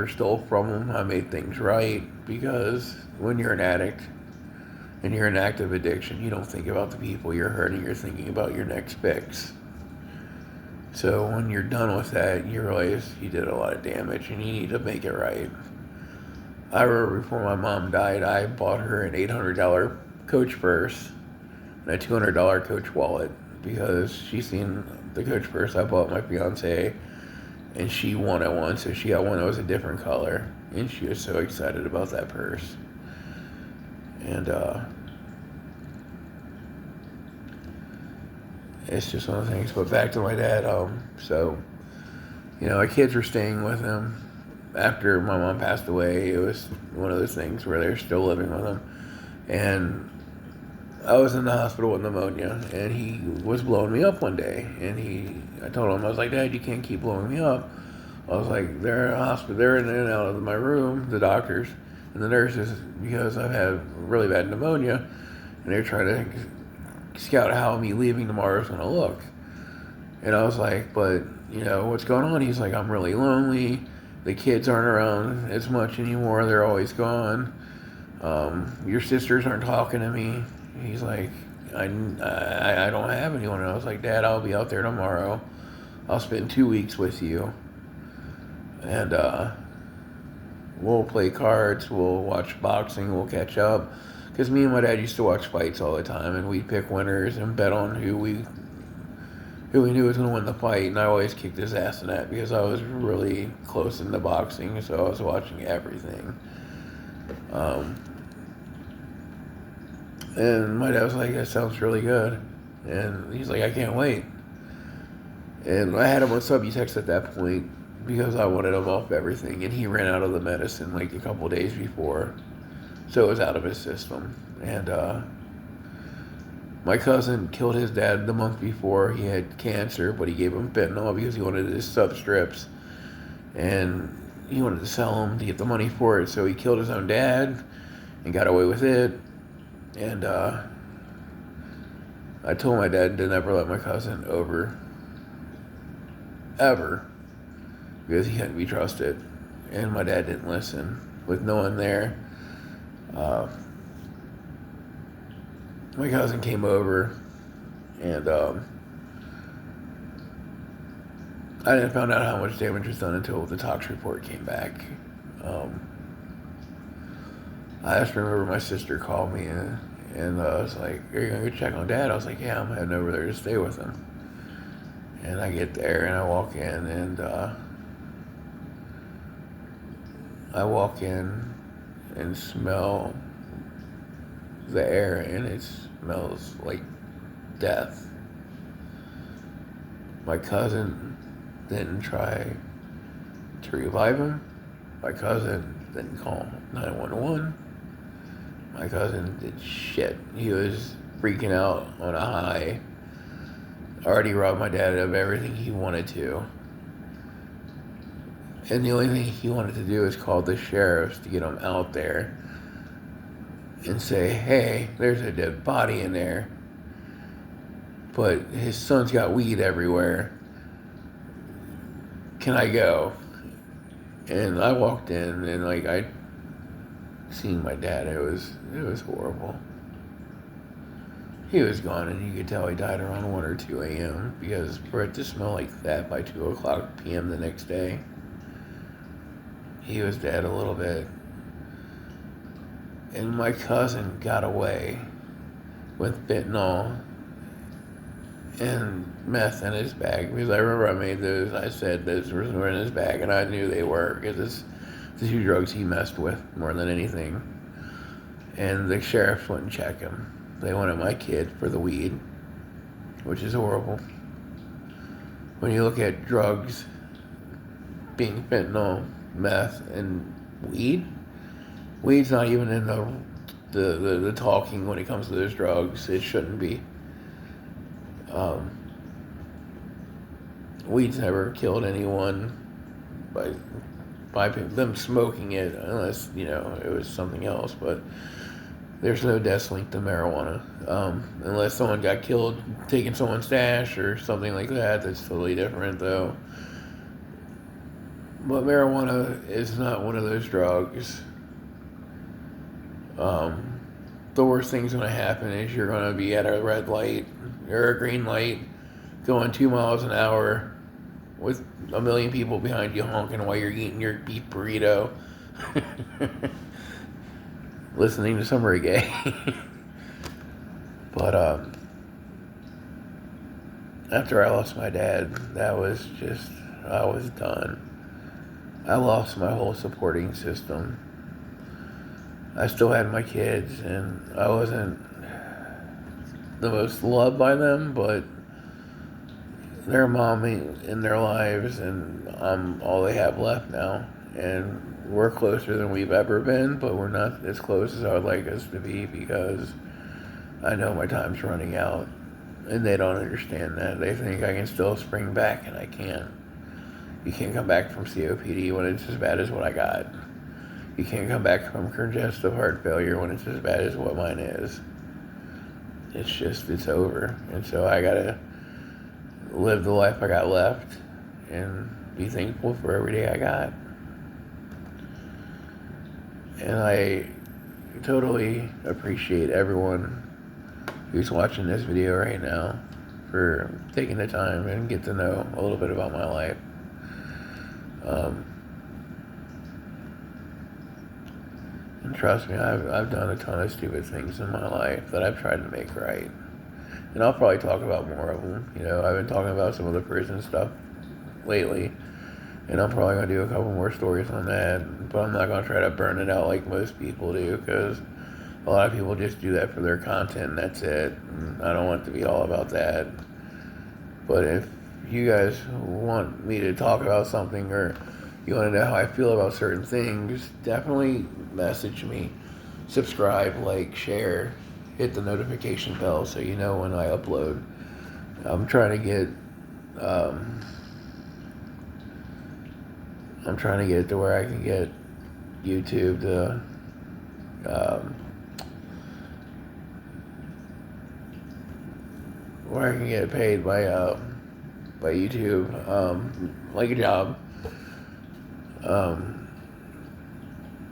never stole from them. I made things right, because when you're an addict and you're in active addiction, you don't think about the people you're hurting, you're thinking about your next fix. So when you're done with that, you realize you did a lot of damage and you need to make it right. I remember before my mom died, I bought her an $800 Coach purse and a $200 Coach wallet, because she seen the Coach purse I bought my fiance, and she wanted one, so she got one that was a different color, and she was so excited about that purse. And it's just one of the things. But back to my dad. So, my kids were staying with him after my mom passed away. It was one of those things where they're still living with him, and I was in the hospital with pneumonia, and he was blowing me up one day, and I told him, I was like, Dad, you can't keep blowing me up. I was like, they're in a hospital, they're in and out of my room, the doctors and the nurses, because I've had really bad pneumonia, and they're trying to scout how me leaving tomorrow is going to look. And I was like, but, what's going on? He's like, I'm really lonely. The kids aren't around as much anymore. They're always gone. Your sisters aren't talking to me. He's like, I don't have anyone. And I was like, Dad, I'll be out there tomorrow. I'll spend 2 weeks with you. And we'll play cards. We'll watch boxing. We'll catch up. Because me and my dad used to watch fights all the time. And we'd pick winners and bet on who we knew was going to win the fight. And I always kicked his ass in that, because I was really close into boxing. So I was watching everything. And my dad was like, that sounds really good. And he's like, I can't wait. And I had him on Subutex at that point, because I wanted him off everything. And he ran out of the medicine like a couple days before. So it was out of his system. And my cousin killed his dad the month before. He had cancer, but he gave him fentanyl because he wanted his sub strips. And he wanted to sell them to get the money for it. So he killed his own dad and got away with it. And I told my dad to never let my cousin over, ever, because he couldn't be trusted. And my dad didn't listen. With no one there, my cousin came over, and I didn't find out how much damage was done until the tox report came back. I just remember my sister called me, and I was like, are you going to go check on Dad? I was like, yeah, I'm heading over there to stay with him. And I get there, and I walk in, and I walk in and smell the air, and it smells like death. My cousin didn't try to revive him. My cousin didn't call 911. My cousin did shit. He was freaking out on a high. Already robbed my dad of everything he wanted to. And the only thing he wanted to do is call the sheriffs to get him out there and say, hey, there's a dead body in there. But his son's got weed everywhere. Can I go? And I walked in, and I seen my dad. It was horrible. He was gone, and you could tell he died around 1 or 2 a.m. because for it to smell like that by 2 o'clock p.m. the next day, he was dead a little bit. And my cousin got away with fentanyl and meth in his bag, because I remember I made those. I said those were in his bag, and I knew they were, because it's the 2 drugs he messed with more than anything. And the sheriffs wouldn't check him. They wanted my kid for the weed, which is horrible. When you look at drugs being fentanyl, meth, and weed's not even in the talking when it comes to those drugs. It shouldn't be. Weed's never killed anyone by them smoking it, unless, it was something else. But there's no deaths linked to marijuana. Unless someone got killed taking someone's stash or something like that. That's totally different, though. But marijuana is not one of those drugs. Um, the worst thing's going to happen is you're going to be at a red light or a green light going 2 miles an hour with a million people behind you honking while you're eating your beef burrito, listening to some reggae. But after I lost my dad, that was just, I was done. I lost my whole supporting system. I still had my kids, and I wasn't the most loved by them, but they're mommy in their lives, and I'm all they have left now. And we're closer than we've ever been, but we're not as close as I would like us to be because I know my time's running out. And they don't understand that. They think I can still spring back, and I can't. You can't come back from COPD when it's as bad as what I got. You can't come back from congestive heart failure when it's as bad as what mine is. It's just, it's over. And so I gotta live the life I got left and be thankful for every day I got. And I totally appreciate everyone who's watching this video right now for taking the time and get to know a little bit about my life. And trust me, I've done a ton of stupid things in my life that I've tried to make right. And I'll probably talk about more of them. You know, I've been talking about some of the prison stuff lately, and I'm probably going to do a couple more stories on that, but I'm not going to try to burn it out like most people do, because a lot of people just do that for their content, and that's it. And I don't want it to be all about that. But if you guys want me to talk about something, or you want to know how I feel about certain things, definitely message me. Subscribe, like, share, hit the notification bell so you know when I upload. I'm trying to get it to where I can get YouTube to where I can get paid by YouTube, like a job,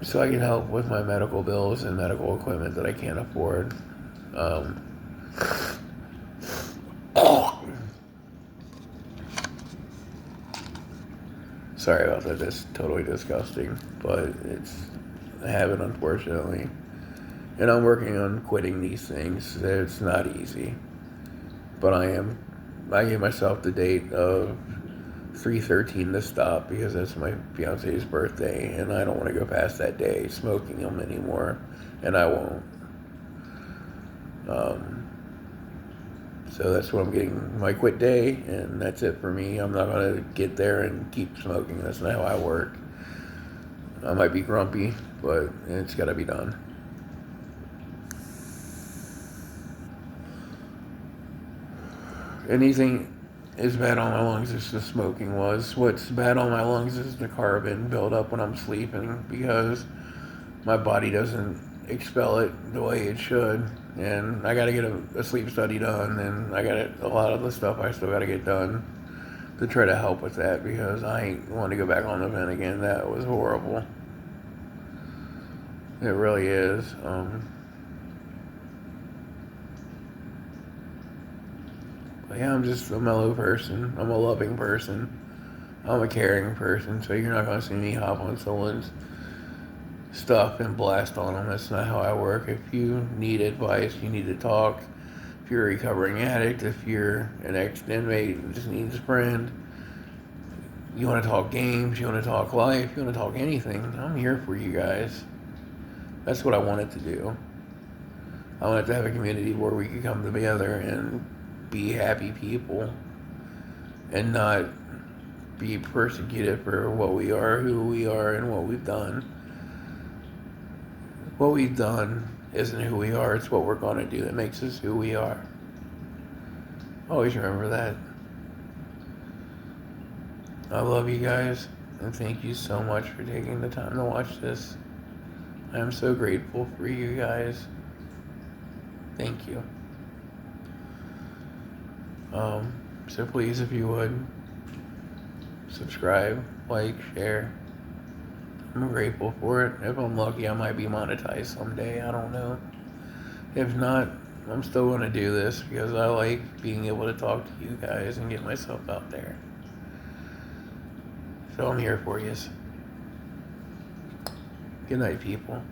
so I can help with my medical bills and medical equipment that I can't afford. Sorry about that. That's totally disgusting, but it's a habit, unfortunately. And I'm working on quitting these things. It's not easy, but I give myself the date of 3/13 to stop, because that's my fiance's birthday, and I don't want to go past that day smoking them anymore, and I won't. So that's what I'm getting, my quit day, and that's it for me. I'm not going to get there and keep smoking. That's not how I work. I might be grumpy, but it's got to be done. Anything is bad on my lungs as the smoking was. What's bad on my lungs is the carbon buildup when I'm sleeping, because my body doesn't expel it the way it should. And I got to get a sleep study done, and I got a lot of the stuff I still got to get done to try to help with that, because I ain't want to go back on the vent again. That was horrible. It really is. But yeah, I'm just a mellow person. I'm a loving person. I'm a caring person, so you're not going to see me hop on someone's stuff and blast on them. That's not how I work. If you need advice, you need to talk. If you're a recovering addict, if you're an ex-inmate who just needs a friend, you want to talk games, you want to talk life, you want to talk anything, I'm here for you guys. That's what I wanted to do. I wanted to have a community where we could come together and be happy people and not be persecuted for what we are, who we are, and what we've done. What we've done isn't who we are, it's what we're going to do that makes us who we are. Always remember that. I love you guys, and thank you so much for taking the time to watch this. I am so grateful for you guys. Thank you. So please, if you would, subscribe, like, share. I'm grateful for it. If I'm lucky, I might be monetized someday. I don't know. If not, I'm still going to do this because I like being able to talk to you guys and get myself out there. So I'm here for you. Good night, people.